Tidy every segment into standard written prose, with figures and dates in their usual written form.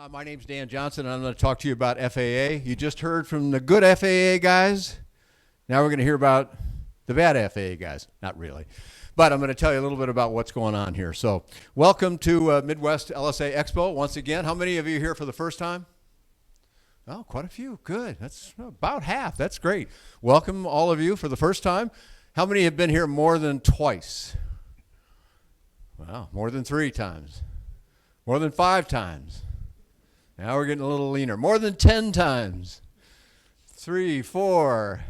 My name's Dan Johnson, and I'm going to talk to you about FAA. You just heard from the good FAA guys. Now we're going to hear about the bad FAA guys. Not really. But I'm going to tell you a little bit about what's going on here. So welcome to Midwest LSA Expo once again. How many of you are here for the first time? Oh, quite a few. Good. That's about half. That's great. Welcome all of you for the first time. How many have been here more than twice? Well, more than 3 times. More than 5 times. Now we're getting a little leaner. More than 10 times. 3, 4.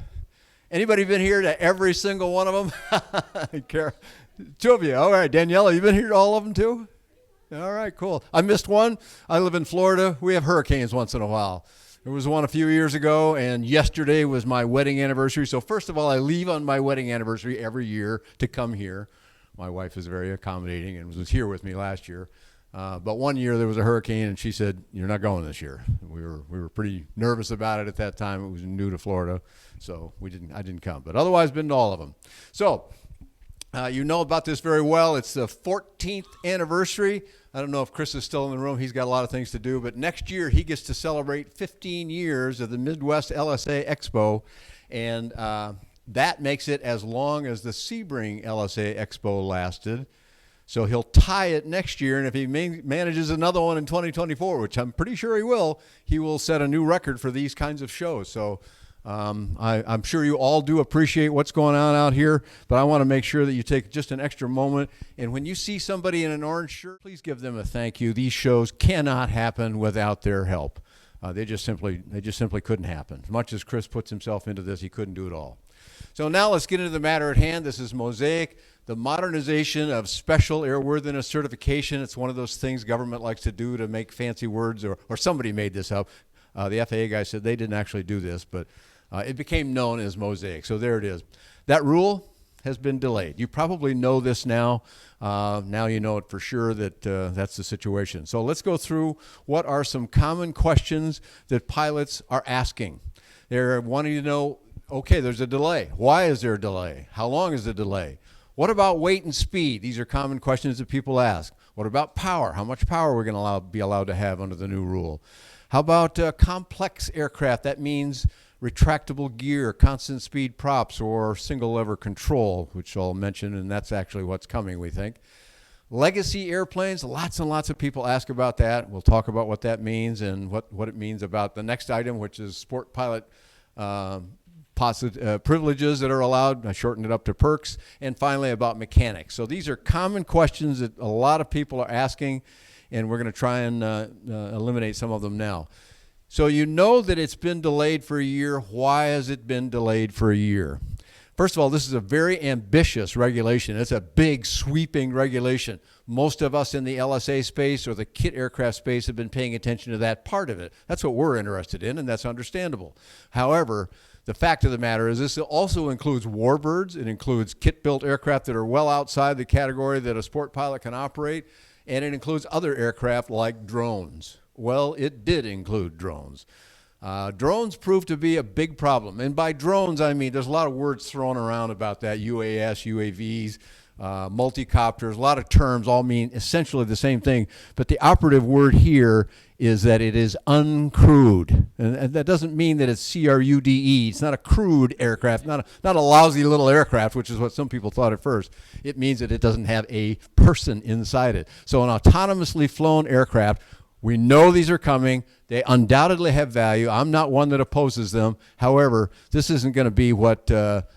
Anybody been here to every single one of them? 2 of you. All right. Daniela, you been here to all of them too? All right, cool. I missed one. I live in Florida. We have hurricanes once in a while. There was one a few years ago, and yesterday was my wedding anniversary. So first of all, I leave on my wedding anniversary every year to come here. My wife is very accommodating and was here with me last year. But one year there was a hurricane, and she said, "You're not going this year." We were pretty nervous about it at that time. It was new to Florida, so I didn't come. But otherwise, been to all of them. So you know about this very well. It's the 14th anniversary. I don't know if Chris is still in the room. He's got a lot of things to do. But next year he gets to celebrate 15 years of the Midwest LSA Expo, and that makes it as long as the Sebring LSA Expo lasted. So he'll tie it next year, and if he manages another one in 2024, which I'm pretty sure he will set a new record for these kinds of shows. So I'm sure you all do appreciate what's going on out here, but I want to make sure that you take just an extra moment. And when you see somebody in an orange shirt, please give them a thank you. These shows cannot happen without their help. They just simply couldn't happen. As much as Chris puts himself into this, he couldn't do it all. So now let's get into the matter at hand. This is Mosaic, the modernization of special airworthiness certification. It's one of those things government likes to do to make fancy words, or somebody made this up. The FAA guy said they didn't actually do this, but it became known as Mosaic. So there it is. That rule has been delayed. You probably know this now. Now you know it for sure that that's the situation. So let's go through what are some common questions that pilots are asking. They're wanting to know, okay, there's a delay. Why is there a delay? How long is the delay? What about weight and speed? These are common questions that people ask. What about power? How much power are we going to be allowed to have under the new rule? How about complex aircraft? That means retractable gear, constant speed props, or single lever control, which I'll mention, and that's actually what's coming, we think. Legacy airplanes, lots and lots of people ask about that. We'll talk about what that means and what it means about the next item, which is sport pilot privileges that are allowed. I shortened it up to perks. And finally, about mechanics. So these are common questions that a lot of people are asking, and we're going to try and eliminate some of them now. So you know that it's been delayed for a year. Why has it been delayed for a year? First of all, this is a very ambitious regulation. It's a big, sweeping regulation. Most of us in the LSA space or the kit aircraft space have been paying attention to that part of it. That's what we're interested in, and that's understandable. However, the fact of the matter is this also includes warbirds. It includes kit-built aircraft that are well outside the category that a sport pilot can operate, and it includes other aircraft like drones. Well, it did include drones. Drones proved to be a big problem. And by drones, I mean there's a lot of words thrown around about that, UAS, UAVs, multicopters, a lot of terms all mean essentially the same thing. But the operative word here is that it is uncrewed. And that doesn't mean that it's CRUDE. It's not a crewed aircraft, not a lousy little aircraft, which is what some people thought at first. It means that it doesn't have a person inside it. So an autonomously flown aircraft, we know these are coming. They undoubtedly have value. I'm not one that opposes them. However, this isn't going to be what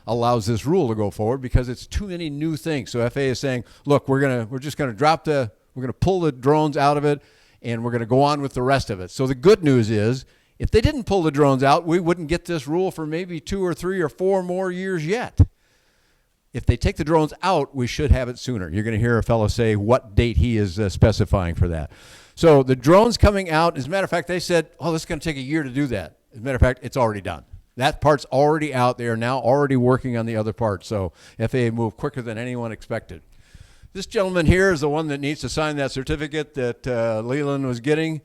allows this rule to go forward because it's too many new things. So FAA is saying, look, we're just going to pull the drones out of it, and we're going to go on with the rest of it. So the good news is, if they didn't pull the drones out, we wouldn't get this rule for maybe 2 or 3 or 4 more years yet. If they take the drones out, we should have it sooner. You're going to hear a fellow say what date he is specifying for that. So the drones coming out, as a matter of fact, they said, oh, this is going to take a year to do that. As a matter of fact, it's already done. That part's already out. They are now already working on the other part. So FAA moved quicker than anyone expected. This gentleman here is the one that needs to sign that certificate that Leland was getting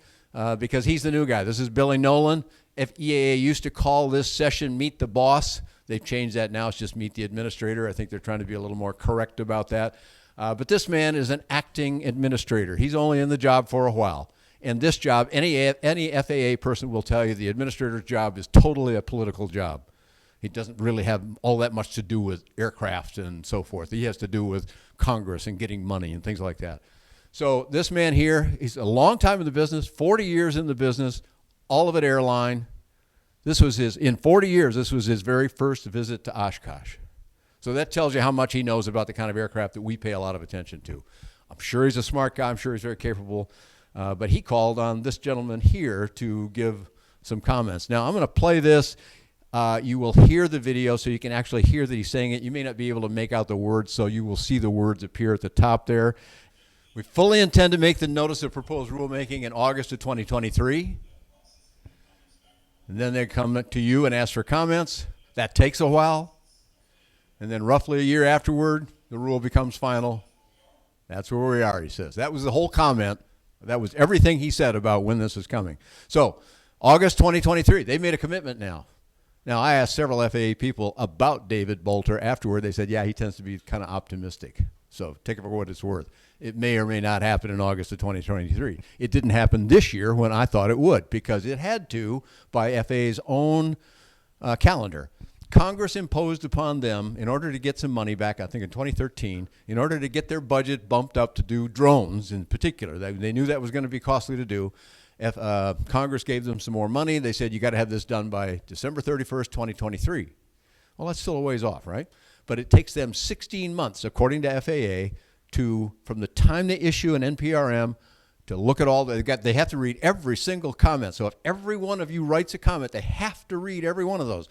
because he's the new guy. This is Billy Nolan. FAA used to call this session Meet the Boss. They've changed that now. It's just Meet the Administrator. I think they're trying to be a little more correct about that. But this man is an acting administrator. He's only in the job for a while. And this job, any FAA person will tell you the administrator's job is totally a political job. He doesn't really have all that much to do with aircraft and so forth. He has to do with Congress and getting money and things like that. So this man here, he's a long time in the business, 40 years in the business, all of it airline. This was in 40 years, this was his very first visit to Oshkosh. So that tells you how much he knows about the kind of aircraft that we pay a lot of attention to. I'm sure he's a smart guy. I'm sure he's very capable. But he called on this gentleman here to give some comments. Now, I'm going to play this. You will hear the video, so you can actually hear that he's saying it. You may not be able to make out the words, so you will see the words appear at the top there. We fully intend to make the notice of proposed rulemaking in August of 2023. And then they come to you and ask for comments. That takes a while. And then roughly a year afterward, the rule becomes final. That's where we are, he says. That was the whole comment. That was everything he said about when this is coming. So, August 2023, they made a commitment now. Now, I asked several FAA people about David Bolter afterward. They said, yeah, he tends to be kind of optimistic. So, take it for what it's worth. It may or may not happen in August of 2023. It didn't happen this year when I thought it would, because it had to by FAA's own calendar. Congress imposed upon them, in order to get some money back, I think in 2013, in order to get their budget bumped up to do drones in particular. They knew that was going to be costly to do. Congress gave them some more money. They said, you got to have this done by December 31st, 2023. Well, that's still a ways off, right? But it takes them 16 months, according to FAA, from the time they issue an NPRM to look at all, they have to read every single comment. So if every one of you writes a comment, they have to read every one of those.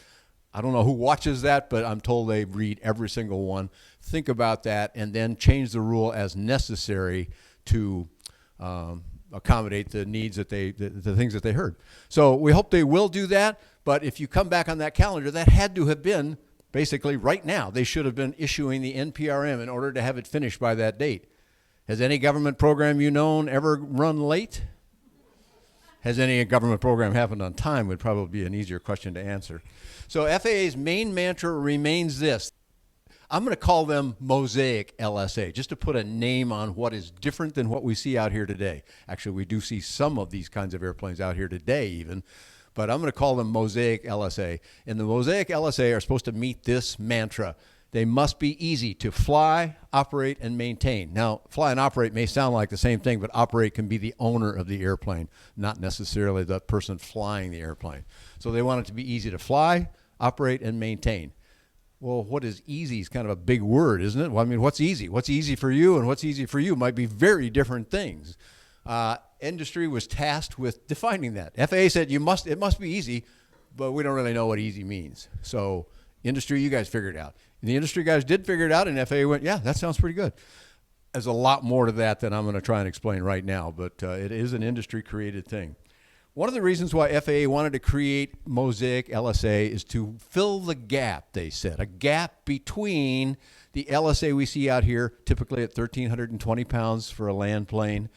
I don't know who watches that, but I'm told they read every single one. Think about that and then change the rule as necessary to accommodate the needs that the things that they heard. So we hope they will do that, but if you come back on that calendar, that had to have been basically right now. They should have been issuing the NPRM in order to have it finished by that date. Has any government program you known ever run late? Has any government program happened on time would probably be an easier question to answer. So FAA's main mantra remains this. I'm going to call them Mosaic LSA, just to put a name on what is different than what we see out here today. Actually, we do see some of these kinds of airplanes out here today even, but I'm going to call them Mosaic LSA. And the Mosaic LSA are supposed to meet this mantra. They must be easy to fly, operate, and maintain. Now, fly and operate may sound like the same thing, but operate can be the owner of the airplane, not necessarily the person flying the airplane. So they want it to be easy to fly, operate, and maintain. Well, what is easy is kind of a big word, isn't it? Well, I mean, what's easy? What's easy for you and what's easy for you might be very different things. Industry was tasked with defining that. FAA said it must be easy, but we don't really know what easy means. So industry, you guys figure it out. And the industry guys did figure it out, and FAA went, yeah, that sounds pretty good. There's a lot more to that than I'm going to try and explain right now, but it is an industry-created thing. One of the reasons why FAA wanted to create Mosaic LSA is to fill the gap, they said, a gap between the LSA we see out here, typically at 1,320 pounds for a land plane,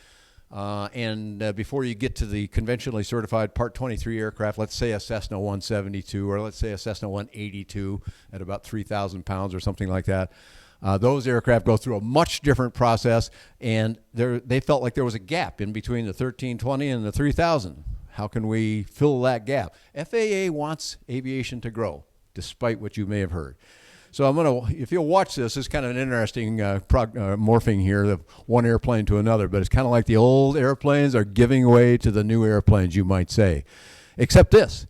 and before you get to the conventionally certified Part 23 aircraft, let's say a Cessna 172 or let's say a Cessna 182 at about 3,000 pounds or something like that. Those aircraft go through a much different process, and they felt like there was a gap in between the 1,320 and the 3,000. How can we fill that gap? FAA wants aviation to grow, despite what you may have heard. So if you'll watch this, it's kind of an interesting morphing here of one airplane to another, but it's kind of like the old airplanes are giving way to the new airplanes, you might say. Except this,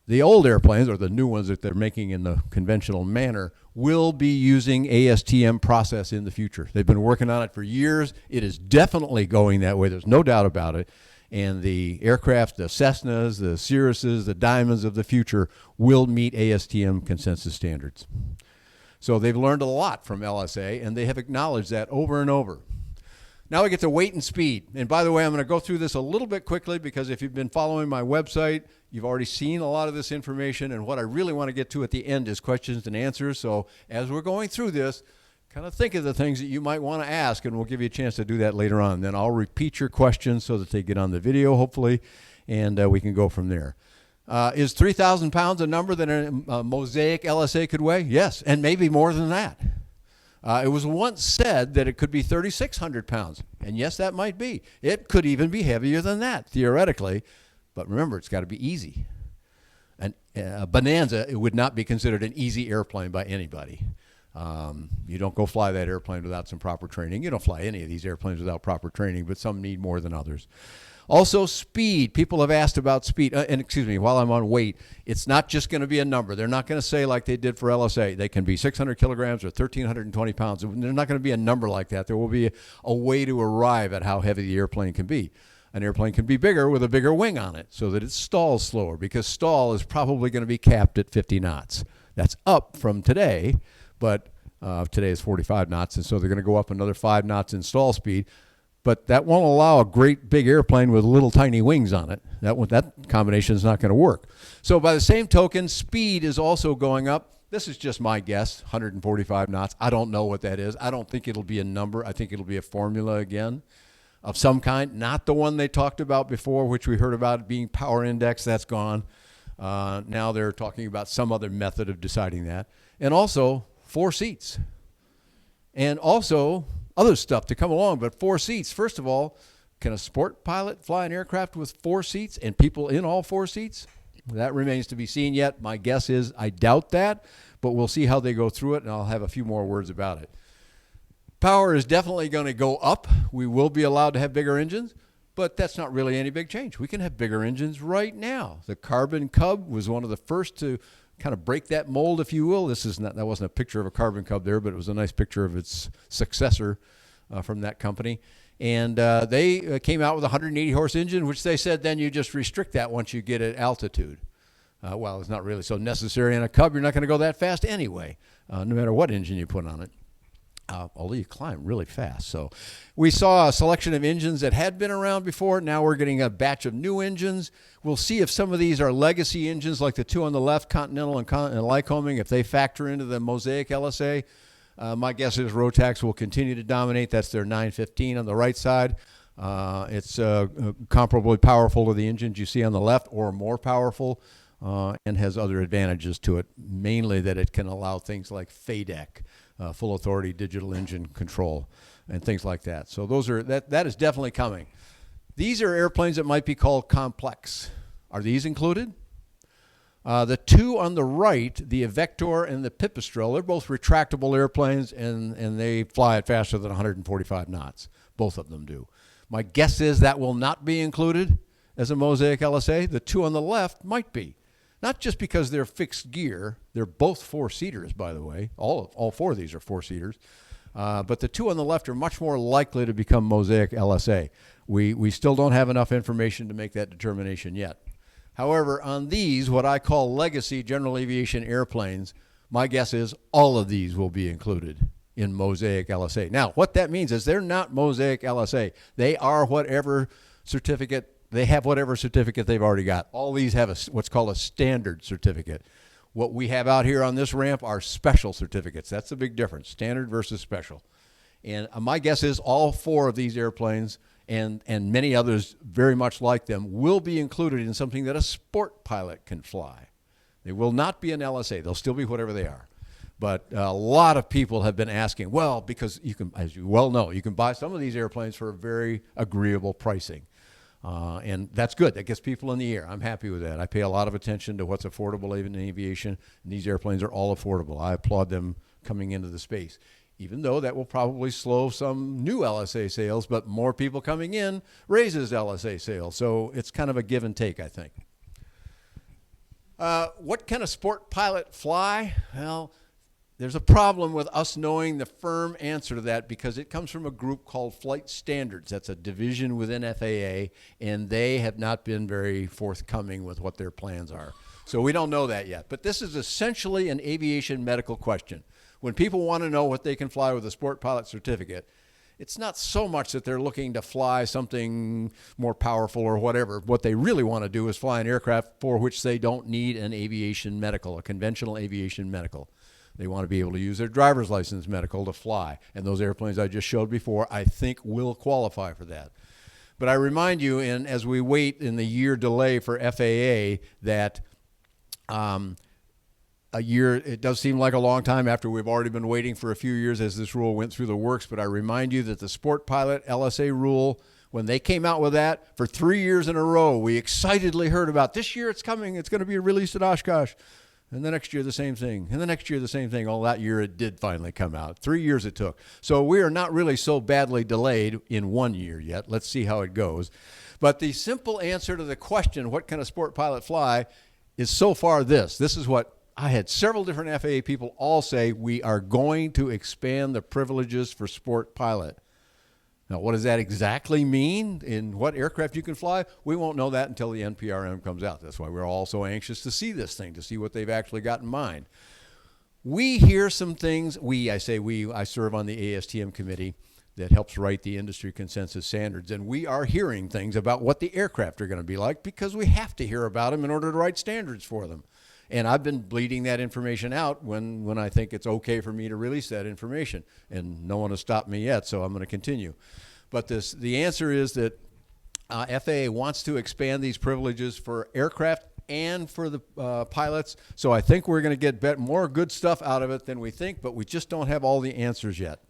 the old airplanes, or the new ones that they're making in the conventional manner, will be using ASTM process in the future. They've been working on it for years. It is definitely going that way. There's no doubt about it. And the aircraft, the Cessnas, the Cirruses, the Diamonds of the future will meet ASTM consensus standards. So they've learned a lot from LSA, and they have acknowledged that over and over. Now we get to weight and speed. And by the way, I'm going to go through this a little bit quickly because if you've been following my website, you've already seen a lot of this information. And what I really want to get to at the end is questions and answers. So as we're going through this, kind of think of the things that you might want to ask, and we'll give you a chance to do that later on. Then I'll repeat your questions so that they get on the video, hopefully, and we can go from there. Is 3,000 pounds a number that a Mosaic LSA could weigh? Yes, and maybe more than that. It was once said that it could be 3,600 pounds. And yes, that might be. It could even be heavier than that, theoretically. But remember, it's got to be easy. And a Bonanza, it would not be considered an easy airplane by anybody. You don't go fly that airplane without some proper training. You don't fly any of these airplanes without proper training, but some need more than others. Also, speed. People have asked about speed. And excuse me, while I'm on weight, it's not just going to be a number. They're not going to say like they did for LSA. They can be 600 kilograms or 1,320 pounds. There's not going to be a number like that. There will be a way to arrive at how heavy the airplane can be. An airplane can be bigger with a bigger wing on it so that it stalls slower, because stall is probably going to be capped at 50 knots. That's up from today, but today is 45 knots, and so they're going to go up another 5 knots in stall speed. But that won't allow a great big airplane with little tiny wings on it. That combination is not going to work. So by the same token, speed is also going up. This is just my guess, 145 knots. I don't know what that is. I don't think it'll be a number. I think it'll be a formula again of some kind, not the one they talked about before, which we heard about being power index. That's gone. Now they're talking about some other method of deciding that. And also 4 seats. And also other stuff to come along, but 4 seats. First of all, can a sport pilot fly an aircraft with 4 seats and people in all 4 seats? That remains to be seen yet. My guess is I doubt that, but we'll see how they go through it, and I'll have a few more words about it. Power is definitely going to go up. We will be allowed to have bigger engines, but that's not really any big change. We can have bigger engines right now. The Carbon Cub was one of the first to kind of break that mold, if you will. That wasn't a picture of a Carbon Cub there, but it was a nice picture of its successor from that company. And they came out with a 180 horse engine, which they said then you just restrict that once you get at altitude. Well, it's not really so necessary in a Cub. You're not going to go that fast anyway, no matter what engine you put on it. Although you climb really fast. So we saw a selection of engines that had been around before. Now we're getting a batch of new engines. We'll see if some of these are legacy engines like the 2 on the left, Continental and Lycoming, if they factor into the Mosaic LSA. My guess is Rotax will continue to dominate. That's their 915 on the right side. It's comparably powerful to the engines you see on the left, or more powerful, and has other advantages to it, mainly that it can allow things like FADEC, full authority digital engine control, and things like that. So that is definitely coming. These are airplanes that might be called complex. Are these included? The 2 on the right, the Evector and the Pipistrel, they're both retractable airplanes, and they fly at faster than 145 knots. Both of them do. My guess is that will not be included as a Mosaic LSA. The 2 on the left might be. Not just because they're fixed gear. They're both 4-seaters, by the way. All 4 of these are 4-seaters. But the 2 on the left are much more likely to become Mosaic LSA. We still don't have enough information to make that determination yet. However, on these, what I call legacy general aviation airplanes, my guess is all of these will be included in Mosaic LSA. Now, what that means is they're not Mosaic LSA. They are whatever certificate. They have whatever certificate they've already got. All these have what's called a standard certificate. What we have out here on this ramp are special certificates. That's the big difference, standard versus special. And my guess is all 4 of these airplanes and many others very much like them will be included in something that a sport pilot can fly. They will not be an LSA. They'll still be whatever they are. But a lot of people have been asking, well, because you can, as you well know, you can buy some of these airplanes for a very agreeable pricing. And that's good. That gets people in the air. I'm happy with that. I pay a lot of attention to what's affordable even in aviation, and these airplanes are all affordable. I applaud them coming into the space, even though that will probably slow some new LSA sales, but more people coming in raises LSA sales. So it's kind of a give and take, I think. What can a sport pilot fly? Well, there's a problem with us knowing the firm answer to that because it comes from a group called Flight Standards. That's a division within FAA, and they have not been very forthcoming with what their plans are. So we don't know that yet. But this is essentially an aviation medical question. When people want to know what they can fly with a sport pilot certificate, it's not so much that they're looking to fly something more powerful or whatever. What they really want to do is fly an aircraft for which they don't need an aviation medical, a conventional aviation medical. They want to be able to use their driver's license medical to fly. And those airplanes I just showed before, I think will qualify for that. But I remind you, as we wait in the year delay for FAA, that a year, it does seem like a long time after we've already been waiting for a few years as this rule went through the works. But I remind you that the Sport Pilot LSA rule, when they came out with that for 3 years in a row, we excitedly heard about this year it's coming. It's going to be released at Oshkosh. And the next year, the same thing. And the next year, the same thing. All that year, it did finally come out. 3 years it took. So we are not really so badly delayed in 1 year yet. Let's see how it goes. But the simple answer to the question, what can a sport pilot fly, is so far this. This is what I had several different FAA people all say: we are going to expand the privileges for sport pilot. Now, what does that exactly mean in what aircraft you can fly? We won't know that until the NPRM comes out. That's why we're all so anxious to see this thing, to see what they've actually got in mind. We hear some things. I serve on the ASTM committee that helps write the industry consensus standards, and we are hearing things about what the aircraft are going to be like because we have to hear about them in order to write standards for them. And I've been bleeding that information out when I think it's okay for me to release that information. And no one has stopped me yet, so I'm going to continue. But the answer is that FAA wants to expand these privileges for aircraft and for the pilots. So I think we're going to get more good stuff out of it than we think, but we just don't have all the answers yet.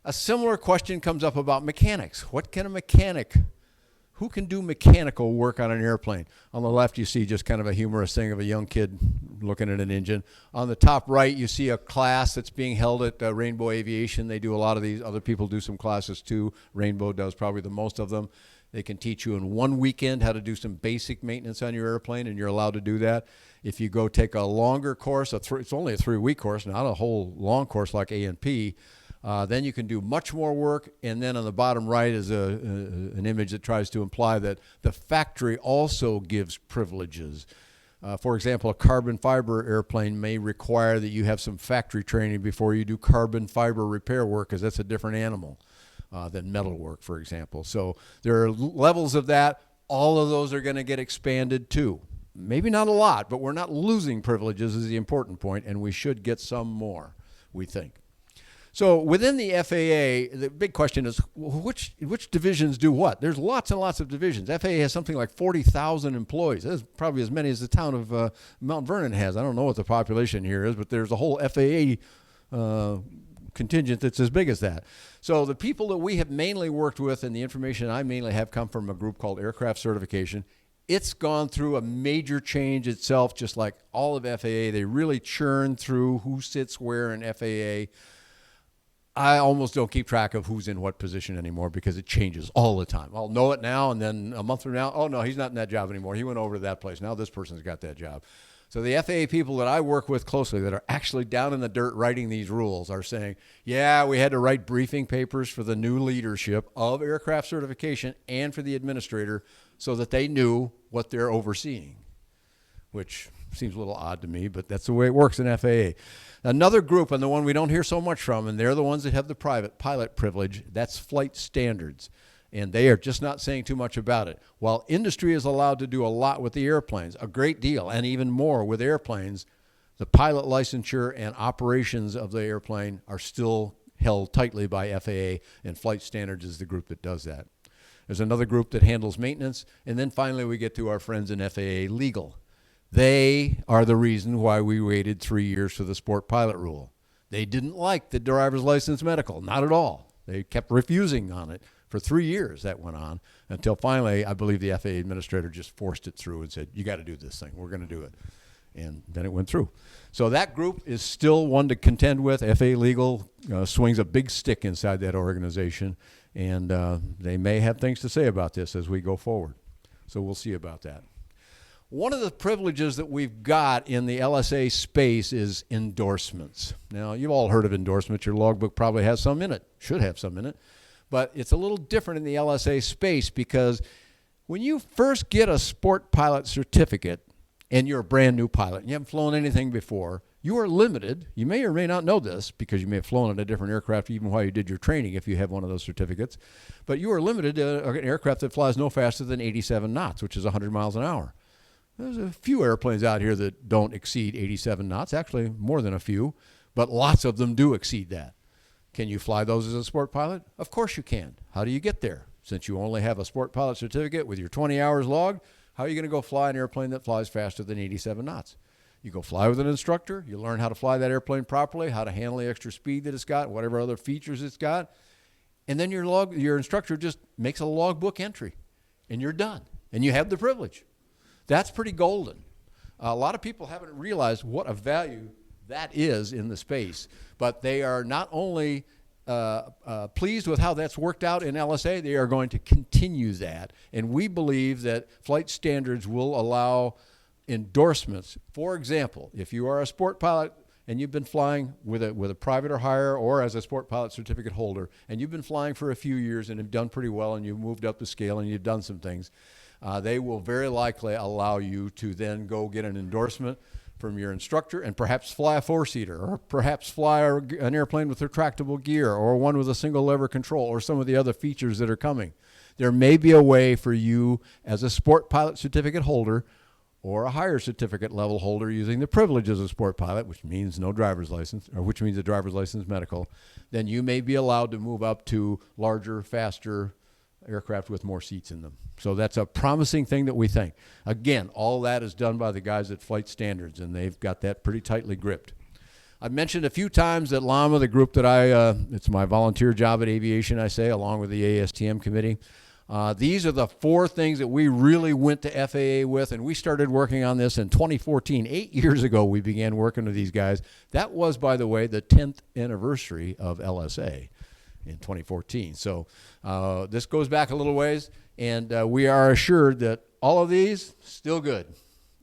A similar question comes up about mechanics. What can a mechanic Who can do mechanical work on an airplane? On the left, you see just kind of a humorous thing of a young kid looking at an engine. On the top right, you see a class that's being held at Rainbow Aviation. They do a lot of these. Other people do some classes too. Rainbow does probably the most of them. They can teach you in one weekend how to do some basic maintenance on your airplane, and you're allowed to do that. If you go take a longer course, it's only a 3-week course, not a whole long course like A&P, then you can do much more work. And then on the bottom right is an image that tries to imply that the factory also gives privileges. For example, a carbon fiber airplane may require that you have some factory training before you do carbon fiber repair work, because that's a different animal than metal work, for example. So there are levels of that. All of those are going to get expanded too. Maybe not a lot, but we're not losing privileges is the important point, and we should get some more, we think. So within the FAA, the big question is, which divisions do what? There's lots and lots of divisions. FAA has something like 40,000 employees. That's probably as many as the town of Mount Vernon has. I don't know what the population here is, but there's a whole FAA contingent that's as big as that. So the people that we have mainly worked with, and the information I mainly have come from a group called Aircraft Certification. It's gone through a major change itself, just like all of FAA. They really churn through who sits where in FAA. I almost don't keep track of who's in what position anymore because it changes all the time. I'll know it now, and then a month from now, oh, no, he's not in that job anymore. He went over to that place. Now this person's got that job. So the FAA people that I work with closely that are actually down in the dirt writing these rules are saying, yeah, we had to write briefing papers for the new leadership of aircraft certification and for the administrator so that they knew what they're overseeing, which seems a little odd to me, but that's the way it works in FAA. Another group, and the one we don't hear so much from, and they're the ones that have the private pilot privilege, that's flight standards. And they are just not saying too much about it. While industry is allowed to do a lot with the airplanes, a great deal, and even more with airplanes, the pilot licensure and operations of the airplane are still held tightly by FAA, and flight standards is the group that does that. There's another group that handles maintenance, and then finally we get to our friends in FAA legal. They are the reason why we waited 3 years for the sport pilot rule. They didn't like the driver's license medical, not at all. They kept refusing on it. For 3 years that went on until finally, I believe the FAA administrator just forced it through and said, you got to do this thing. We're going to do it. And then it went through. So that group is still one to contend with. FAA Legal swings a big stick inside that organization, and they may have things to say about this as we go forward. So we'll see about that. One of the privileges that we've got in the LSA space is endorsements. Now, you've all heard of endorsements. Your logbook probably has some in it, should have some in it. But it's a little different in the LSA space because when you first get a sport pilot certificate and you're a brand new pilot and you haven't flown anything before, you are limited. You may or may not know this because you may have flown in a different aircraft even while you did your training if you have one of those certificates. But you are limited to an aircraft that flies no faster than 87 knots, which is 100 miles an hour. There's a few airplanes out here that don't exceed 87 knots, actually more than a few, but lots of them do exceed that. Can you fly those as a sport pilot? Of course you can. How do you get there? Since you only have a sport pilot certificate with your 20 hours logged, how are you going to go fly an airplane that flies faster than 87 knots? You go fly with an instructor. You learn how to fly that airplane properly, how to handle the extra speed that it's got, whatever other features it's got. And then your instructor just makes a logbook entry, and you're done. And you have the privilege. That's pretty golden. A lot of people haven't realized what a value that is in the space, but they are not only pleased with how that's worked out in LSA, they are going to continue that. And we believe that flight standards will allow endorsements. For example, if you are a sport pilot and you've been flying with a private or hire or as a sport pilot certificate holder, and you've been flying for a few years and have done pretty well and you've moved up the scale and you've done some things, they will very likely allow you to then go get an endorsement from your instructor and perhaps fly a four-seater or perhaps fly an airplane with retractable gear or one with a single lever control or some of the other features that are coming. There may be a way for you as a sport pilot certificate holder or a higher certificate level holder using the privileges of sport pilot, which means no driver's license, or which means a driver's license medical, then you may be allowed to move up to larger, faster aircraft with more seats in them. So that's a promising thing that we think. Again, all that is done by the guys at Flight Standards, and they've got that pretty tightly gripped. I've mentioned a few times that LAMA, the group that it's my volunteer job at Aviation, I say, along with the ASTM committee. These are the four things that we really went to FAA with, and we started working on this in 2014. 8 years ago, we began working with these guys. That was, by the way, the 10th anniversary of LSA in 2014. So this goes back a little ways, and we are assured that all of these, still good.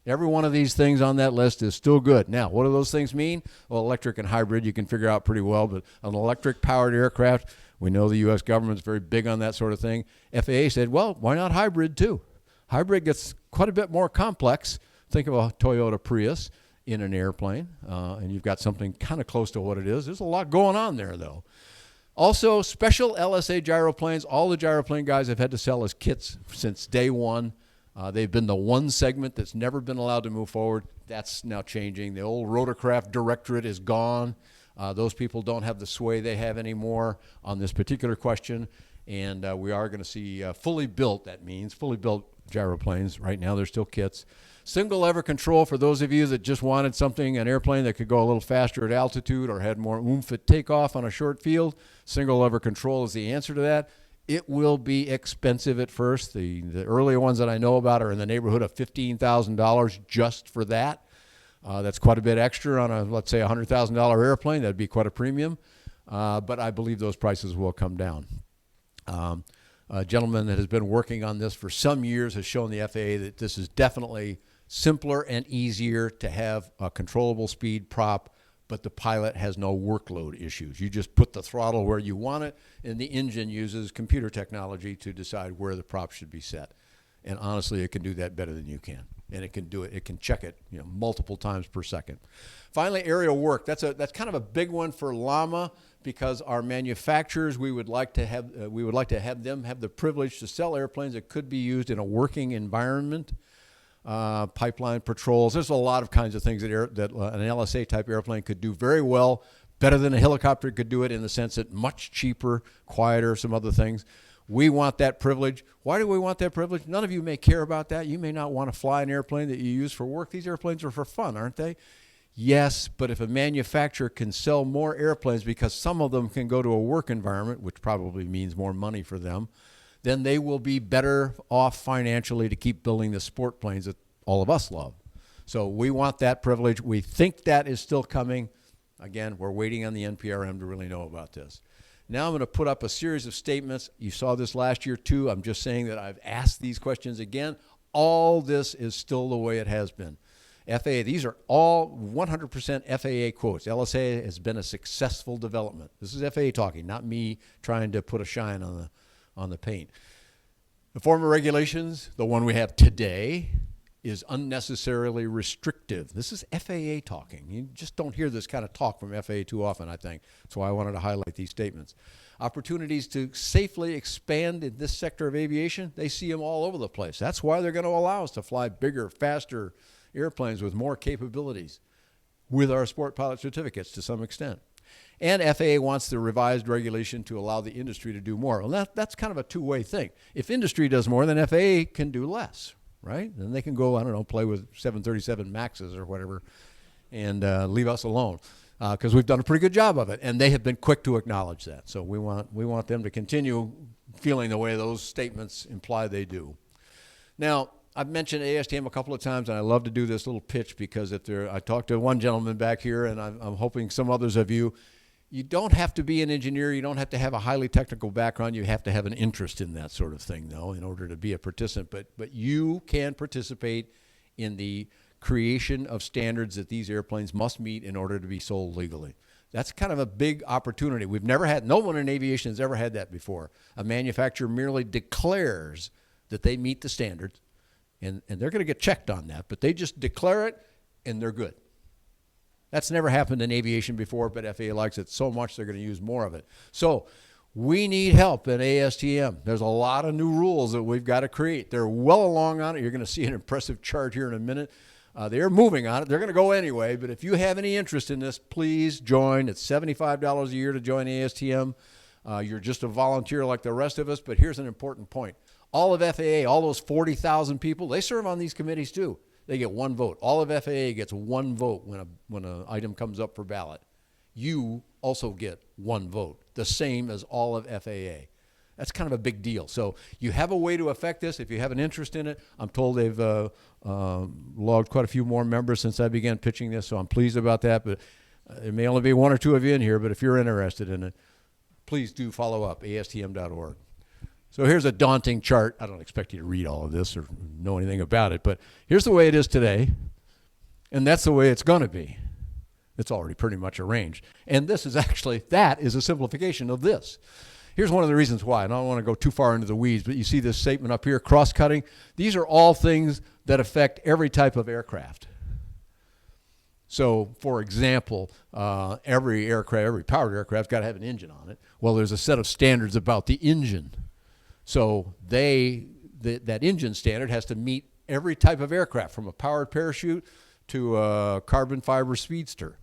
Every one of these things on that list is still good. Now, what do those things mean? Well, electric and hybrid you can figure out pretty well, but an electric-powered aircraft, we know the U.S. government's very big on that sort of thing. FAA said, well, why not hybrid too? Hybrid gets quite a bit more complex. Think of a Toyota Prius in an airplane, and you've got something kind of close to what it is. There's a lot going on there, though. Also, special LSA gyroplanes. All the gyroplane guys have had to sell as kits since day one. They've been the one segment that's never been allowed to move forward. That's now changing. The old rotorcraft directorate is gone. Those people don't have the sway they have anymore on this particular question, and we are going to see fully built, that means, fully built gyroplanes. Right now, they're still kits. Single lever control for those of you that just wanted something, an airplane that could go a little faster at altitude or had more oomph at takeoff on a short field. Single lever control is the answer to that. It will be expensive at first. The earlier ones that I know about are in the neighborhood of $15,000 just for that. That's quite a bit extra on a, let's say, $100,000 airplane. That'd be quite a premium. But I believe those prices will come down. A gentleman that has been working on this for some years has shown the FAA that this is definitely simpler and easier to have a controllable speed prop, but the pilot has no workload issues. You just put the throttle where you want it, and the engine uses computer technology to decide where the prop should be set. And honestly, it can do that better than you can. And it can do it. It can check it, multiple times per second. Finally, aerial work. That's kind of a big one for LAMA because our manufacturers, we would like to have them have the privilege to sell airplanes that could be used in a working environment. Pipeline patrols. There's a lot of kinds of things that an LSA type airplane could do very well, better than a helicopter could do it in the sense that much cheaper, quieter, some other things. We want that privilege. Why do we want that privilege? None of you may care about that. You may not want to fly an airplane that you use for work. These airplanes are for fun, aren't they? Yes, but if a manufacturer can sell more airplanes because some of them can go to a work environment, which probably means more money for them, then they will be better off financially to keep building the sport planes that all of us love. So we want that privilege. We think that is still coming. Again, we're waiting on the NPRM to really know about this. Now I'm going to put up a series of statements. You saw this last year too. I'm just saying that I've asked these questions again. All this is still the way it has been. FAA, these are all 100% FAA quotes. LSA has been a successful development. This is FAA talking, not me trying to put a shine on the paint. The former regulations, the one we have today, is unnecessarily restrictive. This is FAA talking. You just don't hear this kind of talk from FAA too often, I think. That's why I wanted to highlight these statements. Opportunities to safely expand in this sector of aviation, they see them all over the place. That's why they're going to allow us to fly bigger, faster airplanes with more capabilities with our sport pilot certificates to some extent. And FAA wants the revised regulation to allow the industry to do more. Well, that's kind of a two-way thing. If industry does more, then FAA can do less, right? Then they can go, I don't know, play with 737 Maxes or whatever and leave us alone because we've done a pretty good job of it. And they have been quick to acknowledge that. So we want them to continue feeling the way those statements imply they do. Now, I've mentioned ASTM a couple of times, and I love to do this little pitch because I talked to one gentleman back here, and I'm hoping some others of you, you don't have to be an engineer. You don't have to have a highly technical background. You have to have an interest in that sort of thing, though, in order to be a participant. But you can participate in the creation of standards that these airplanes must meet in order to be sold legally. That's kind of a big opportunity. No one in aviation has ever had that before. A manufacturer merely declares that they meet the standards, and they're going to get checked on that, but they just declare it, and they're good. That's never happened in aviation before, but FAA likes it so much they're going to use more of it. So we need help at ASTM. There's a lot of new rules that we've got to create. They're well along on it. You're going to see an impressive chart here in a minute. They're moving on it. They're going to go anyway, but if you have any interest in this, please join. It's $75 a year to join ASTM. You're just a volunteer like the rest of us, but here's an important point. All of FAA, all those 40,000 people, they serve on these committees too. They get one vote. All of FAA gets one vote when an item comes up for ballot. You also get one vote, the same as all of FAA. That's kind of a big deal. So you have a way to affect this if you have an interest in it. I'm told they've logged quite a few more members since I began pitching this, so I'm pleased about that. But there may only be one or two of you in here, but if you're interested in it, please do follow up, astm.org. So here's a daunting chart. I don't expect you to read all of this or know anything about it, but here's the way it is today, and that's the way it's going to be. It's already pretty much arranged. And that is a simplification of this. Here's one of the reasons why, and I don't want to go too far into the weeds, but you see this statement up here, cross-cutting. These are all things that affect every type of aircraft. So, for example, every powered aircraft's got to have an engine on it. Well, there's a set of standards about the engine. So that engine standard has to meet every type of aircraft, from a powered parachute to a carbon fiber speedster.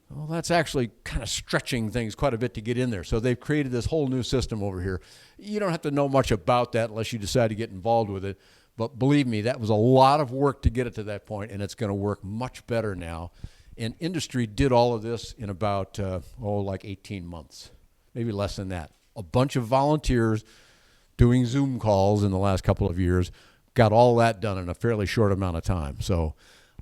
Well, that's actually kind of stretching things quite a bit to get in there. So they've created this whole new system over here. You don't have to know much about that unless you decide to get involved with it. But believe me, that was a lot of work to get it to that point, and it's going to work much better now. And industry did all of this in about, like 18 months, maybe less than that. A bunch of volunteers doing Zoom calls in the last couple of years, got all that done in a fairly short amount of time. So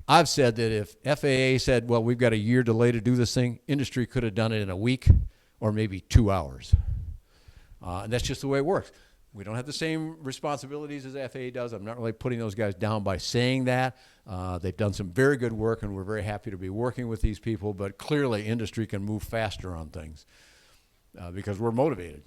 I've said that if FAA said, well, we've got a year delay to do this thing, industry could have done it in a week or maybe 2 hours. And that's just the way it works. We don't have the same responsibilities as FAA does. I'm not really putting those guys down by saying that. They've done some very good work, and we're very happy to be working with these people, but clearly industry can move faster on things because we're motivated.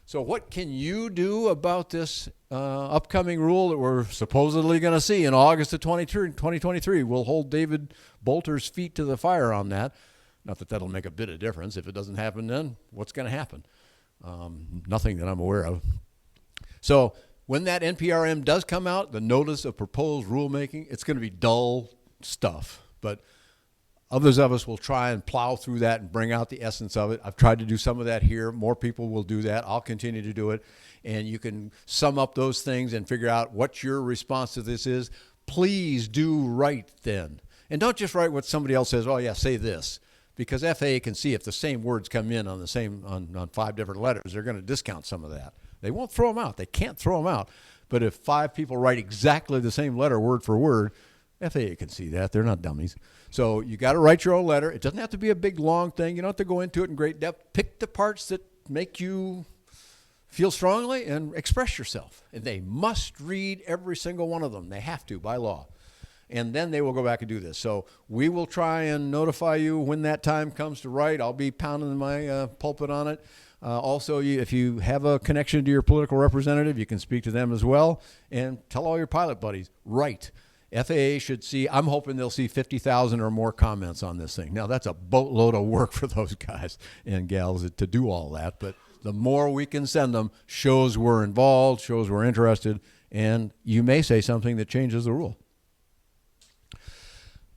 So what can you do about this upcoming rule that we're supposedly going to see in August of 2023? We'll hold David Bolter's feet to the fire on that. Not that that'll make a bit of difference. If it doesn't happen then, what's going to happen? Nothing that I'm aware of. So when that NPRM does come out, the Notice of Proposed Rulemaking, it's going to be dull stuff. But others of us will try and plow through that and bring out the essence of it. I've tried to do some of that here. More people will do that. I'll continue to do it. And you can sum up those things and figure out what your response to this is. Please do write then. And don't just write what somebody else says, oh yeah, say this. Because FAA can see if the same words come in on on 5 different letters, they're going to discount some of that. They won't throw them out. They can't throw them out. But if 5 people write exactly the same letter word for word, FAA can see that. They're not dummies. So you got to write your own letter. It doesn't have to be a big, long thing. You don't have to go into it in great depth. Pick the parts that make you feel strongly and express yourself. And they must read every single one of them. They have to by law. And then they will go back and do this. So we will try and notify you when that time comes to write. I'll be pounding my pulpit on it. Also, if you have a connection to your political representative, you can speak to them as well. And tell all your pilot buddies, write. FAA should see, I'm hoping they'll see 50,000 or more comments on this thing. Now, that's a boatload of work for those guys and gals to do all that. But the more we can send them shows we're involved, shows we're interested, and you may say something that changes the rule.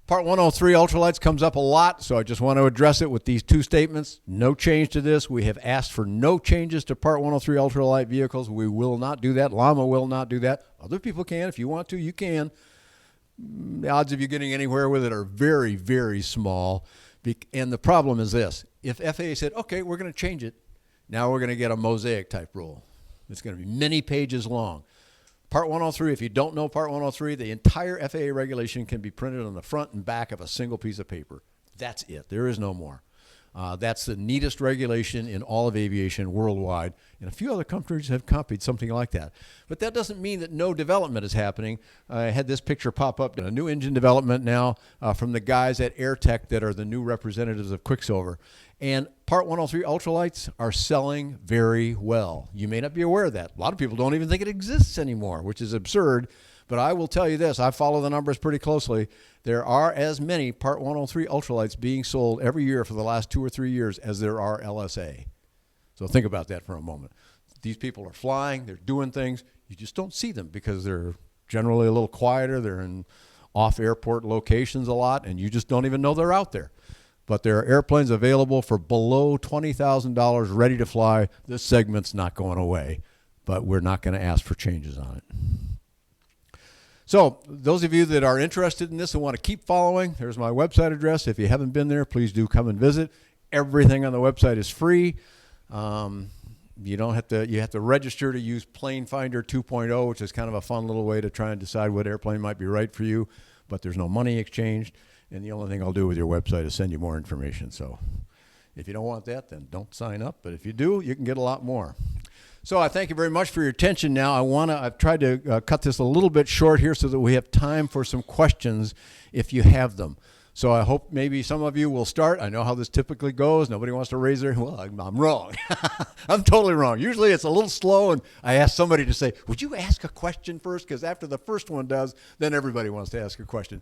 Part 103 ultralights comes up a lot, so I just want to address it with these two statements. No change to this. We have asked for no changes to Part 103 ultralight vehicles. We will not do that. Llama will not do that. Other people can. If you want to, you can. The odds of you getting anywhere with it are very, very small. And the problem is this. If FAA said, okay, we're going to change it, now we're going to get a Mosaic type rule. It's going to be many pages long. Part 103, if you don't know Part 103, the entire FAA regulation can be printed on the front and back of a single piece of paper. That's it. There is no more. That's the neatest regulation in all of aviation worldwide, and a few other countries have copied something like that. But that doesn't mean that no development is happening. I had this picture pop up, a new engine development now from the guys at AirTech that are the new representatives of Quicksilver. And Part 103 ultralights are selling very well. You may not be aware of that. A lot of people don't even think it exists anymore, which is absurd. But I will tell you this, I follow the numbers pretty closely. There are as many Part 103 ultralights being sold every year for the last 2 or 3 years as there are LSA. So think about that for a moment. These people are flying, they're doing things. You just don't see them because they're generally a little quieter. They're in off-airport locations a lot, and you just don't even know they're out there. But there are airplanes available for below $20,000 ready to fly. This segment's not going away, but we're not going to ask for changes on it. So those of you that are interested in this and want to keep following, there's my website address. If you haven't been there, please do come and visit. Everything on the website is free. You have to register to use Plane Finder 2.0, which is kind of a fun little way to try and decide what airplane might be right for you, but there's no money exchanged. And the only thing I'll do with your website is send you more information. So if you don't want that, then don't sign up. But if you do, you can get a lot more. So I thank you very much for your attention now. I've tried to cut this a little bit short here so that we have time for some questions if you have them. So I hope maybe some of you will start. I know how this typically goes. Nobody wants to raise their hand. Well, I'm wrong. I'm totally wrong. Usually it's a little slow, and I ask somebody to say, would you ask a question first? Because after the first one does, then everybody wants to ask a question.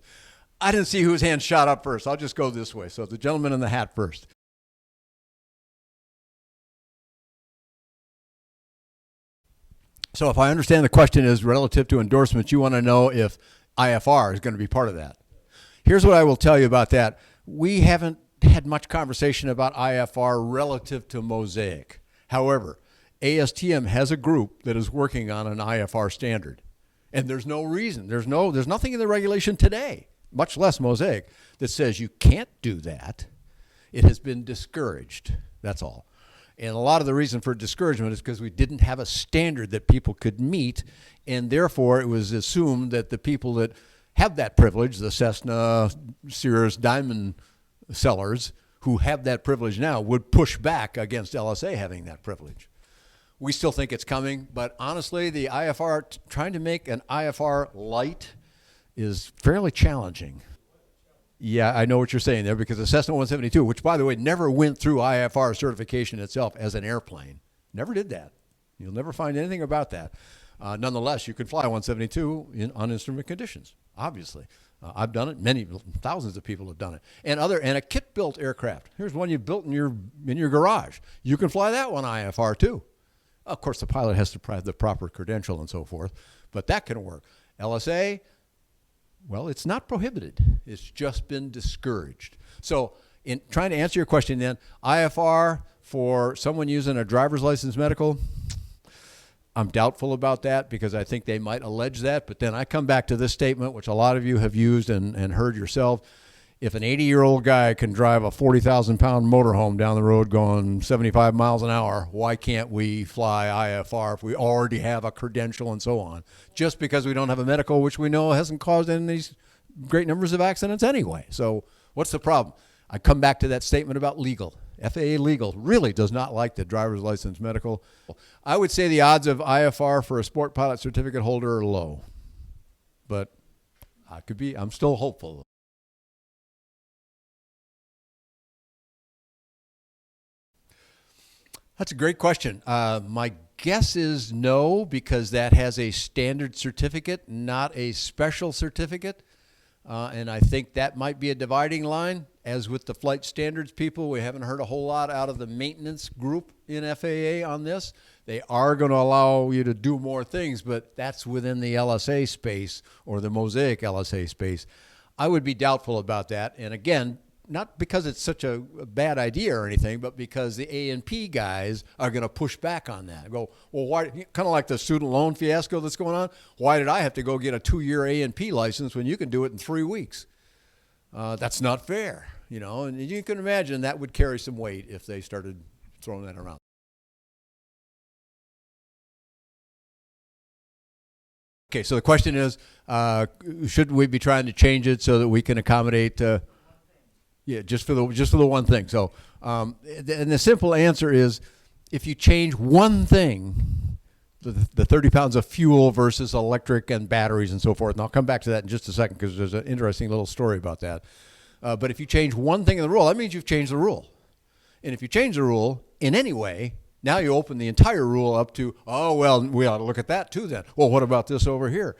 I didn't see whose hand shot up first. I'll just go this way. So the gentleman in the hat first. So if I understand the question is relative to endorsements, you want to know if IFR is going to be part of that. Here's what I will tell you about that. We haven't had much conversation about IFR relative to Mosaic. However, ASTM has a group that is working on an IFR standard. And there's no reason, there's nothing in the regulation today, much less Mosaic, that says you can't do that. It has been discouraged, that's all. And a lot of the reason for discouragement is because we didn't have a standard that people could meet, and therefore it was assumed that the people that have that privilege, the Cessna, Cirrus, Diamond sellers who have that privilege now, would push back against LSA having that privilege. We still think it's coming, but honestly, the IFR, trying to make an IFR light is fairly challenging. Yeah, I know what you're saying there, because the Cessna 172, which, by the way, never went through IFR certification itself as an airplane, never did that. You'll never find anything about that. Nonetheless, you could fly 172 on instrument conditions, obviously. I've done it. Thousands of people have done it. And a kit-built aircraft. Here's one you built in your garage. You can fly that one IFR too. Of course, the pilot has to have the proper credential and so forth, but that can work. LSA, well, it's not prohibited. It's just been discouraged. So in trying to answer your question then, IFR for someone using a driver's license medical, I'm doubtful about that because I think they might allege that. But then I come back to this statement, which a lot of you have used and heard yourself. If an 80-year-old guy can drive a 40,000-pound motorhome down the road going 75 miles an hour, why can't we fly IFR if we already have a credential and so on? Just because we don't have a medical, which we know hasn't caused any of these great numbers of accidents anyway. So what's the problem? I come back to that statement about legal. FAA legal really does not like the driver's license medical. I would say the odds of IFR for a sport pilot certificate holder are low, but I'm still hopeful. That's a great question. My guess is no, because that has a standard certificate, not a special certificate. And I think that might be a dividing line. As with the flight standards people, we haven't heard a whole lot out of the maintenance group in FAA on this. They are going to allow you to do more things, but that's within the LSA space or the Mosaic LSA space. I would be doubtful about that. And again, not because it's such a bad idea or anything, but because the A&P guys are going to push back on that. Go, well, why? Kind of like the student loan fiasco that's going on. Why did I have to go get a 2-year A&P license when you can do it in 3 weeks? That's not fair, you know. And you can imagine that would carry some weight if they started throwing that around. Okay, so the question is, should we be trying to change it so that we can accommodate? Yeah, just for the one thing. So, and the simple answer is, if you change one thing, the 30 pounds of fuel versus electric and batteries and so forth, and I'll come back to that in just a second because there's an interesting little story about that. But if you change one thing in the rule, that means you've changed the rule. And if you change the rule in any way, now you open the entire rule up to, oh, well, we ought to look at that too then. Well, what about this over here?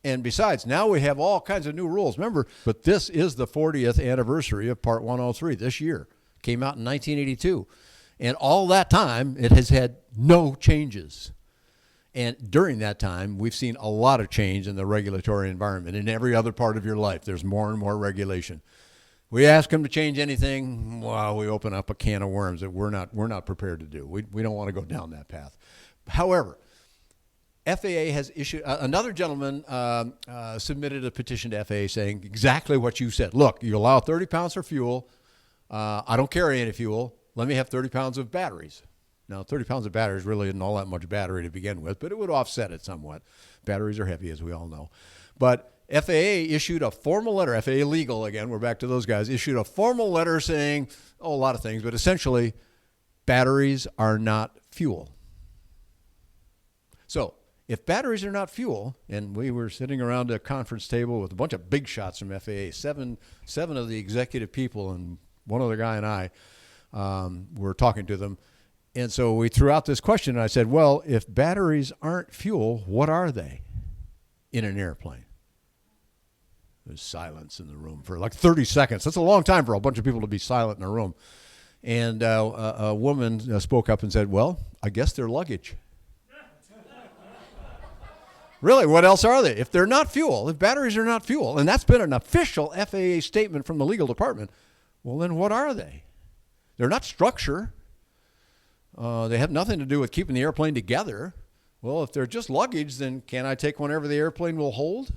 And besides, now we have all kinds of new rules. Remember, but this is the 40th anniversary of Part 103 this year. Came out in 1982. And all that time, it has had no changes. And during that time, we've seen a lot of change in the regulatory environment. In every other part of your life, there's more and more regulation. We ask them to change anything, well, we open up a can of worms that we're not prepared to do. We don't want to go down that path. However, FAA has issued, another gentleman submitted a petition to FAA saying exactly what you said. Look, you allow 30 pounds for fuel. I don't carry any fuel. Let me have 30 pounds of batteries. Now, 30 pounds of batteries really isn't all that much battery to begin with, but it would offset it somewhat. Batteries are heavy, as we all know. But FAA issued a formal letter, FAA legal again, we're back to those guys, issued a formal letter saying, a lot of things, but essentially, batteries are not fuel. So, if batteries are not fuel, and we were sitting around a conference table with a bunch of big shots from FAA, seven of the executive people and one other guy and I were talking to them. And so we threw out this question, and I said, well, if batteries aren't fuel, what are they in an airplane? There's silence in the room for like 30 seconds. That's a long time for a bunch of people to be silent in a room. And a woman spoke up and said, well, I guess they're luggage. Really, what else are they? If they're not fuel, if batteries are not fuel, and that's been an official FAA statement from the legal department, well, then what are they? They're not structure. They have nothing to do with keeping the airplane together. Well, if they're just luggage, then can I take whatever the airplane will hold?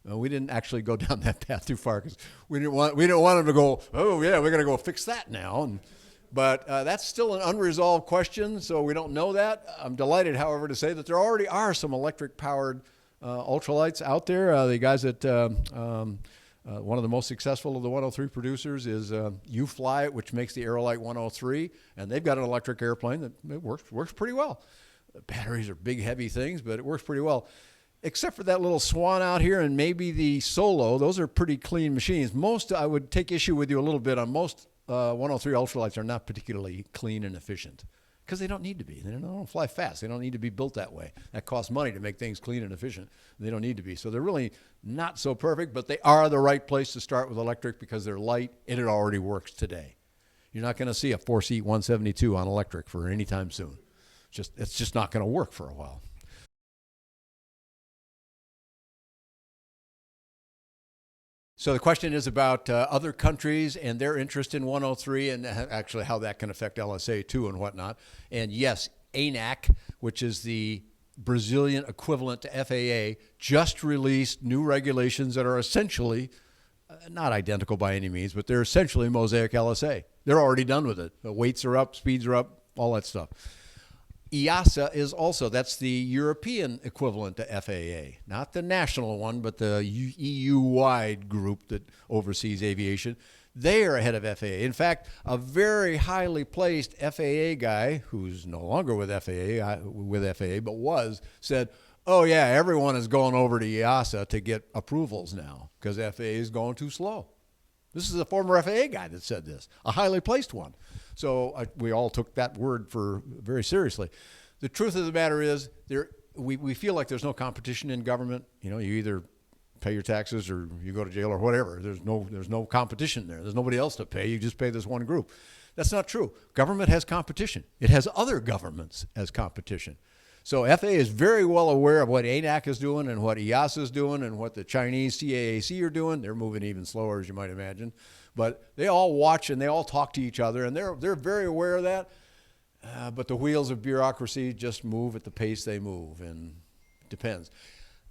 We didn't actually go down that path too far because we didn't want them to go, oh, yeah, we're going to go fix that now. But that's still an unresolved question, so we don't know that. I'm delighted, however, to say that there already are some electric-powered ultralights out there. The guys at one of the most successful of the 103 producers is UFly, which makes the Aerolite 103, and they've got an electric airplane that works pretty well. The batteries are big, heavy things, but it works pretty well. Except for that little Swan out here and maybe the Solo, those are pretty clean machines. Most, I would take issue with you a little bit on most 103 ultralights are not particularly clean and efficient because they don't need to be. They don't fly fast. They don't need to be built that way. That costs money to make things clean and efficient. They don't need to be. So they're really not so perfect, but they are the right place to start with electric because they're light and it already works today. You're not going to see a 4-seat 172 on electric for any time soon. It's just not going to work for a while. So the question is about other countries and their interest in 103 and actually how that can affect LSA too and whatnot. And yes, ANAC, which is the Brazilian equivalent to FAA, just released new regulations that are essentially, not identical by any means, but they're essentially Mosaic LSA. They're already done with it. The weights are up, speeds are up, all that stuff. EASA is also, that's the European equivalent to FAA, not the national one, but the EU-wide group that oversees aviation. They are ahead of FAA. In fact, a very highly placed FAA guy, who's no longer with FAA, but was, said, oh yeah, everyone is going over to EASA to get approvals now because FAA is going too slow. This is a former FAA guy that said this, a highly placed one. So we all took that word very seriously. The truth of the matter is we feel like there's no competition in government. You know, you either pay your taxes or you go to jail or whatever. There's no competition there. There's nobody else to pay. You just pay this one group. That's not true. Government has competition. It has other governments as competition. So FAA is very well aware of what ANAC is doing and what EASA is doing and what the Chinese CAAC are doing. They're moving even slower, as you might imagine. But they all watch and they all talk to each other, and they're very aware of that. But the wheels of bureaucracy just move at the pace they move, and it depends.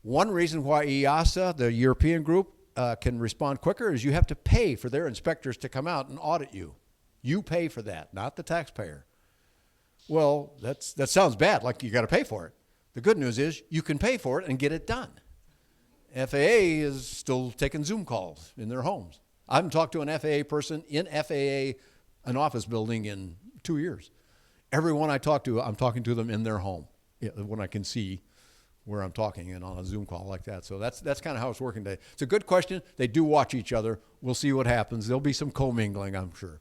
One reason why EASA, the European group, can respond quicker is you have to pay for their inspectors to come out and audit you. You pay for that, not the taxpayer. Well, that sounds bad, like you got to pay for it. The good news is you can pay for it and get it done. FAA is still taking Zoom calls in their homes. I haven't talked to an FAA person in FAA, an office building, in 2 years. Everyone I talk to, I'm talking to them in their home when I can see where I'm talking and on a Zoom call like that. So that's kind of how it's working today. It's a good question. They do watch each other. We'll see what happens. There'll be some commingling, I'm sure.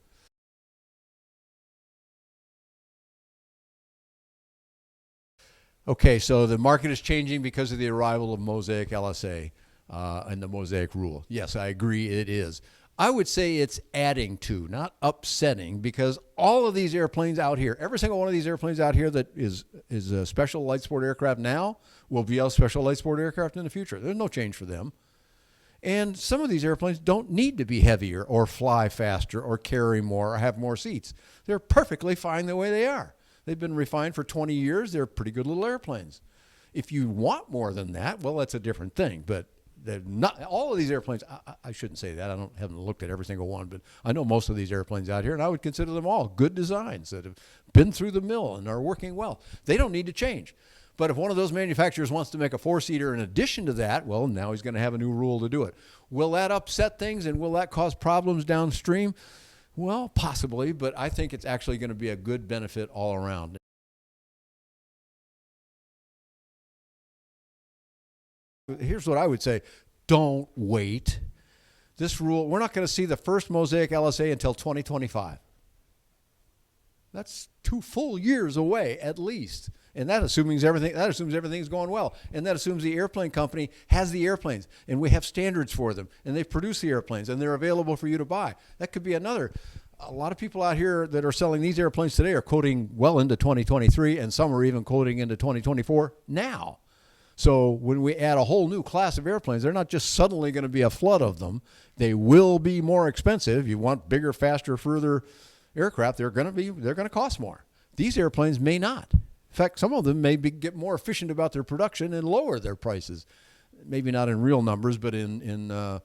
Okay, so the market is changing because of the arrival of Mosaic LSA and the Mosaic rule. Yes, I agree it is. I would say it's adding to, not upsetting, because all of these airplanes out here, every single one of these airplanes out here that is a special light sport aircraft now will be a special light sport aircraft in the future. There's no change for them. And some of these airplanes don't need to be heavier or fly faster or carry more or have more seats. They're perfectly fine the way they are. They've been refined for 20 years. They're pretty good little airplanes. If you want more than that, well, that's a different thing. But they're not all of these airplanes. I shouldn't say that. Haven't looked at every single one, but I know most of these airplanes out here, and I would consider them all good designs that have been through the mill and are working well. They don't need to change. But if one of those manufacturers wants to make a four-seater in addition to that, well, now he's going to have a new rule to do it. Will that upset things, and will that cause problems downstream? Well, possibly, but I think it's actually going to be a good benefit all around. Here's what I would say. Don't wait. This rule, we're not going to see the first Mosaic LSA until 2025. That's 2 full years away at least. And that assumes everything's going well. And that assumes the airplane company has the airplanes, and we have standards for them, and they produce the airplanes, and they're available for you to buy. That could be another. A lot of people out here that are selling these airplanes today are quoting well into 2023, and some are even quoting into 2024 now. So when we add a whole new class of airplanes, they're not just suddenly going to be a flood of them. They will be more expensive. You want bigger, faster, further aircraft, they're going to cost more. These airplanes may not. In fact, some of them may get more efficient about their production and lower their prices. Maybe not in real numbers, but in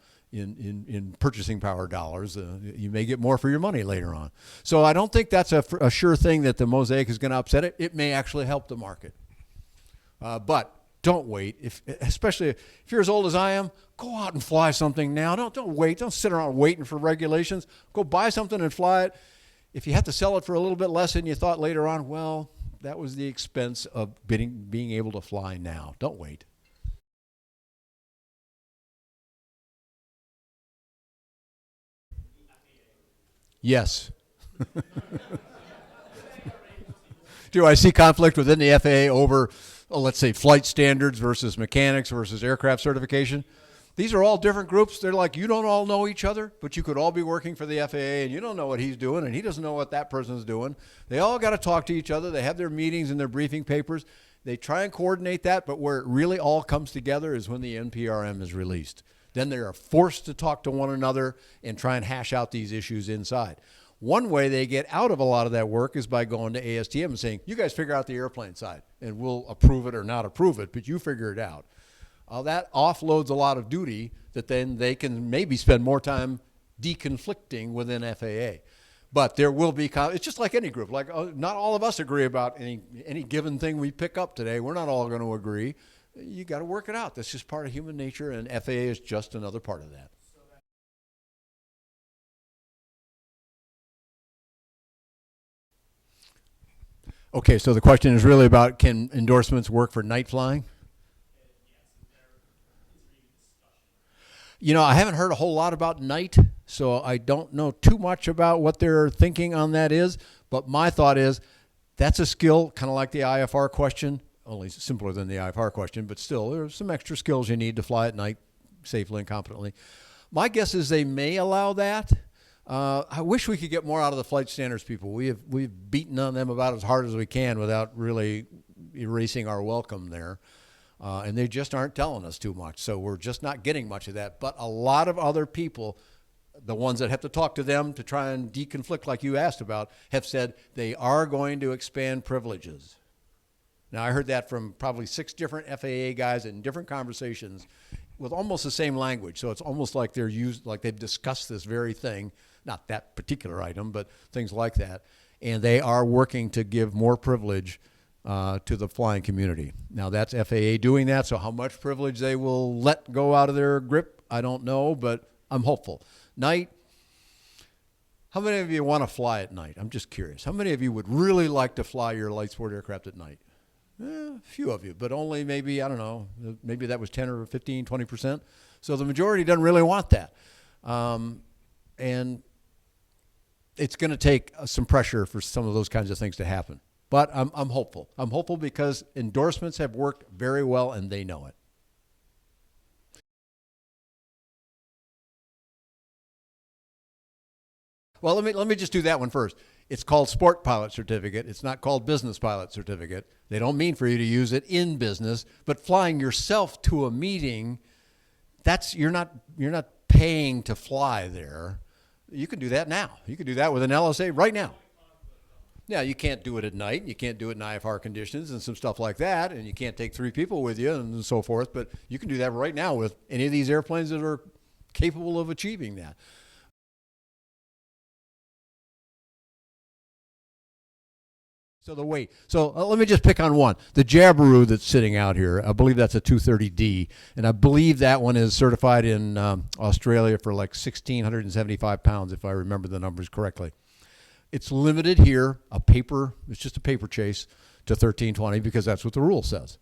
purchasing power dollars. You may get more for your money later on. So I don't think that's a sure thing that the Mosaic is going to upset it. It may actually help the market. But don't wait. Especially if you're as old as I am, go out and fly something now. Don't wait. Don't sit around waiting for regulations. Go buy something and fly it. If you have to sell it for a little bit less than you thought later on, well, that was the expense of being able to fly now. Don't wait. Yes. Do I see conflict within the FAA over, let's say, flight standards versus mechanics versus aircraft certification? These are all different groups. They're like, you don't all know each other, but you could all be working for the FAA, and you don't know what he's doing, and he doesn't know what that person's doing. They all got to talk to each other. They have their meetings and their briefing papers. They try and coordinate that, but where it really all comes together is when the NPRM is released. Then they are forced to talk to one another and try and hash out these issues inside. One way they get out of a lot of that work is by going to ASTM and saying, you guys figure out the airplane side, and we'll approve it or not approve it, but you figure it out. That offloads a lot of duty that then they can maybe spend more time deconflicting within FAA. But there will be, it's just like any group. Like not all of us agree about any given thing we pick up today. We're not all going to agree. You got to work it out. That's just part of human nature, and FAA is just another part of that. Okay, so the question is really about, can endorsements work for night flying? You know, I haven't heard a whole lot about night, so I don't know too much about what their thinking on that is. But my thought is that's a skill, kind of like the IFR question, only simpler than the IFR question, but still, there's some extra skills you need to fly at night safely and competently. My guess is they may allow that. I wish we could get more out of the flight standards people. We've beaten on them about as hard as we can without really erasing our welcome there. And they just aren't telling us too much. So we're just not getting much of that. But a lot of other people, the ones that have to talk to them to try and deconflict like you asked about, have said they are going to expand privileges. Now, I heard that from probably 6 different FAA guys in different conversations with almost the same language. So it's almost like they've discussed this very thing, not that particular item, but things like that. And they are working to give more privilege to the flying community. Now, that's FAA doing that, so how much privilege they will let go out of their grip, I don't know, but I'm hopeful. Night, how many of you want to fly at night? I'm just curious. How many of you would really like to fly your light sport aircraft at night? A few of you, but only maybe, I don't know, maybe that was 10 or 15, 20%. So the majority doesn't really want that. And it's going to take some pressure for some of those kinds of things to happen. But I'm hopeful. I'm hopeful because endorsements have worked very well and they know it. Well, let me just do that one first. It's called Sport Pilot Certificate. It's not called Business Pilot Certificate. They don't mean for you to use it in business, but flying yourself to a meeting, you're not paying to fly there. You can do that now. You can do that with an LSA right now. Now, you can't do it at night. You can't do it in IFR conditions and some stuff like that, and you can't take 3 people with you and so forth, but you can do that right now with any of these airplanes that are capable of achieving that. So the weight. So let me just pick on one. The Jabiru that's sitting out here, I believe that's a 230D, and I believe that one is certified in Australia for like 1,675 pounds, if I remember the numbers correctly. It's limited here, it's just a paper chase to 1320 because that's what the rule says.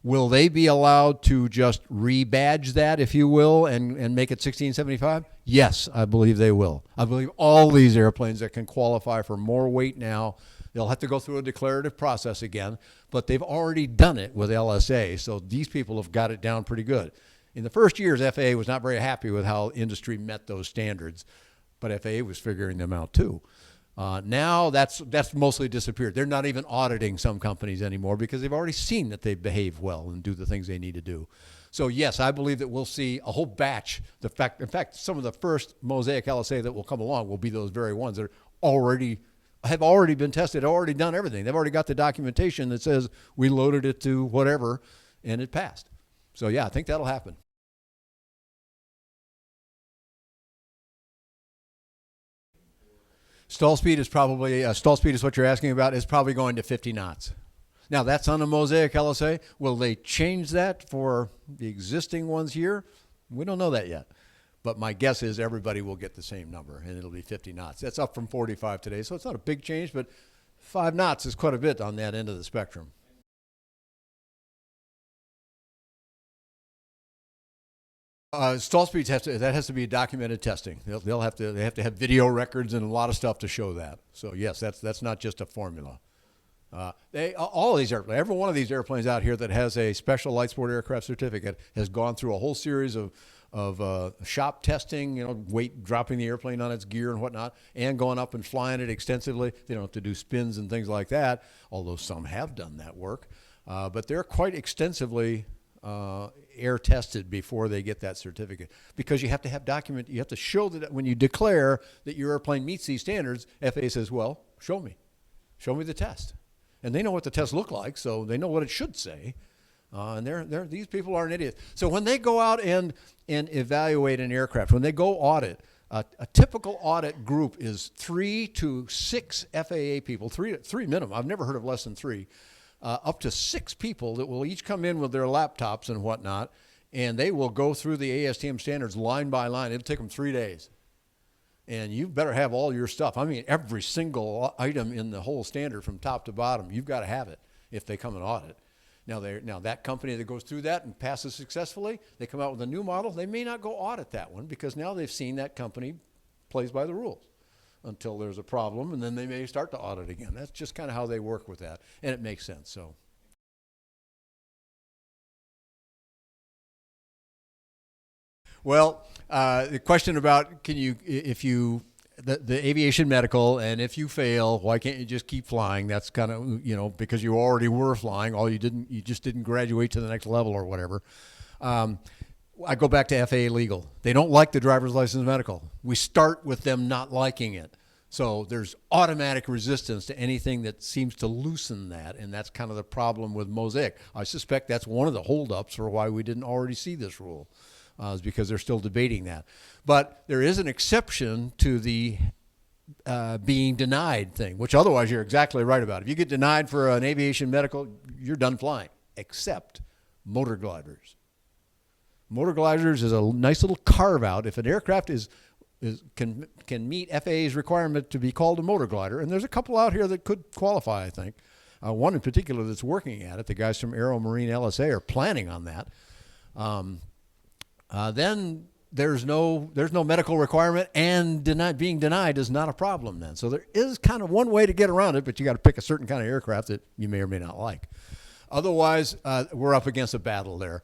Will they be allowed to just rebadge that, if you will, and make it 1675? Yes, I believe they will. I believe all these airplanes that can qualify for more weight now, they'll have to go through a declarative process again, but they've already done it with LSA, so these people have got it down pretty good. In the first years, FAA was not very happy with how industry met those standards, but FAA was figuring them out too. Now that's mostly disappeared. They're not even auditing some companies anymore because they've already seen that they behave well and do the things they need to do. So yes, I believe that we'll see a whole batch. In fact, some of the first Mosaic LSA that will come along will be those very ones that have already been tested, already done everything. They've already got the documentation that says we loaded it to whatever and it passed. So yeah, I think that'll happen. Stall speed is what you're asking about, is probably going to 50 knots. Now that's on a Mosaic LSA. Will they change that for the existing ones here? We don't know that yet. But my guess is everybody will get the same number, and it'll be 50 knots. That's up from 45 today, so it's not a big change, but 5 knots is quite a bit on that end of the spectrum. Stall speeds has to be documented testing. They have to have video records and a lot of stuff to show that. So yes, that's not just a formula. All of these airplanes, every one of these airplanes out here that has a special light sport aircraft certificate has gone through a whole series of shop testing, weight, dropping the airplane on its gear and whatnot, and going up and flying it extensively. They don't have to do spins and things like that, although some have done that work. But they're quite extensively air tested before they get that certificate, because you have to have you have to show that when you declare that your airplane meets these standards, FAA says, well, show me the test. And they know what the test look like, so they know what it should say. And these people aren't idiots. So when they go out and evaluate an aircraft, when they go audit, a typical audit group is 3 to 6 FAA people, three minimum. I've never heard of less than 3. Up to 6 people that will each come in with their laptops and whatnot, and they will go through the ASTM standards line by line. It'll take them 3 days. And you better have all your stuff. I mean, every single item in the whole standard from top to bottom, you've got to have it if they come and audit. Now that company that goes through that and passes successfully, they come out with a new model. They may not go audit that one because now they've seen that company plays by the rules until there's a problem, and then they may start to audit again. That's just kind of how they work with that, and it makes sense. So, well, the question about if you the aviation medical, and if you fail, why can't you just keep flying? That's kind of, because you already were flying, you just didn't graduate to the next level or whatever. I go back to FAA legal. They don't like the driver's license medical. We start with them not liking it. So there's automatic resistance to anything that seems to loosen that, and that's kind of the problem with Mosaic. I suspect that's one of the holdups for why we didn't already see this rule, is because they're still debating that. But there is an exception to the being denied thing, which otherwise you're exactly right about. If you get denied for an aviation medical, you're done flying, except motor gliders. Motor gliders is a nice little carve out. If an aircraft can meet FAA's requirement to be called a motor glider, and there's a couple out here that could qualify, I think. One in particular that's working at it. The guys from Aero Marine LSA are planning on that. Then there's no medical requirement, and being denied is not a problem then. So there is kind of one way to get around it, but you got to pick a certain kind of aircraft that you may or may not like. Otherwise, we're up against a battle there.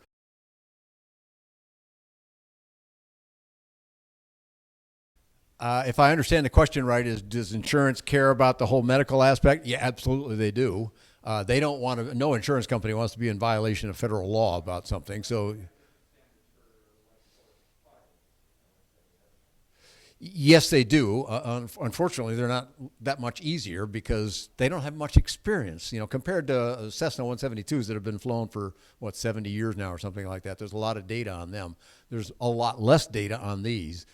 If I understand the question right, does insurance care about the whole medical aspect? Yeah, absolutely they do. They don't want to, no insurance company wants to be in violation of federal law about something. So yes, they do. Unfortunately, they're not that much easier because they don't have much experience, compared to Cessna 172s that have been flown for 70 years now or something like that. There's a lot of data on them. There's a lot less data on these.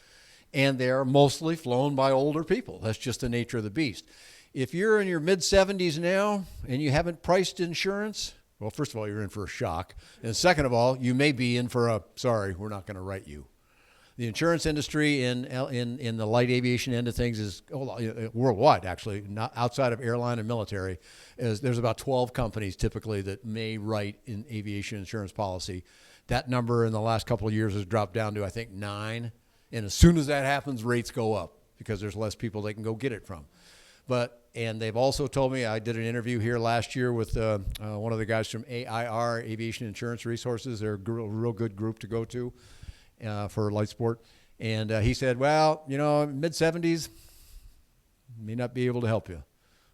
And they're mostly flown by older people. That's just the nature of the beast. If you're in your mid-70s now and you haven't priced insurance, well, first of all, you're in for a shock. And second of all, you may be in for sorry, we're not going to write you. The insurance industry in the light aviation end of things is worldwide, actually, not outside of airline and military. There's about 12 companies typically that may write an aviation insurance policy. That number in the last couple of years has dropped down to, I think, 9. And as soon as that happens, rates go up because there's less people they can go get it from. And they've also told me, I did an interview here last year with one of the guys from AIR, Aviation Insurance Resources. They're a real good group to go to for light sport. And he said, well, mid-70s may not be able to help you.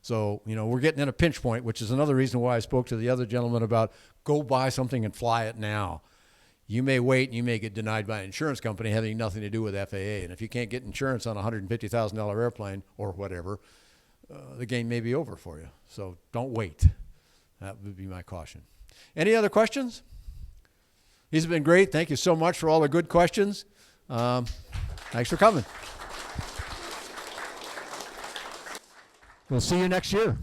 So, we're getting in a pinch point, which is another reason why I spoke to the other gentleman about go buy something and fly it now. You may wait and you may get denied by an insurance company having nothing to do with FAA. And if you can't get insurance on a $150,000 airplane or whatever, the game may be over for you. So don't wait. That would be my caution. Any other questions? These have been great. Thank you so much for all the good questions. Thanks for coming. We'll see you next year.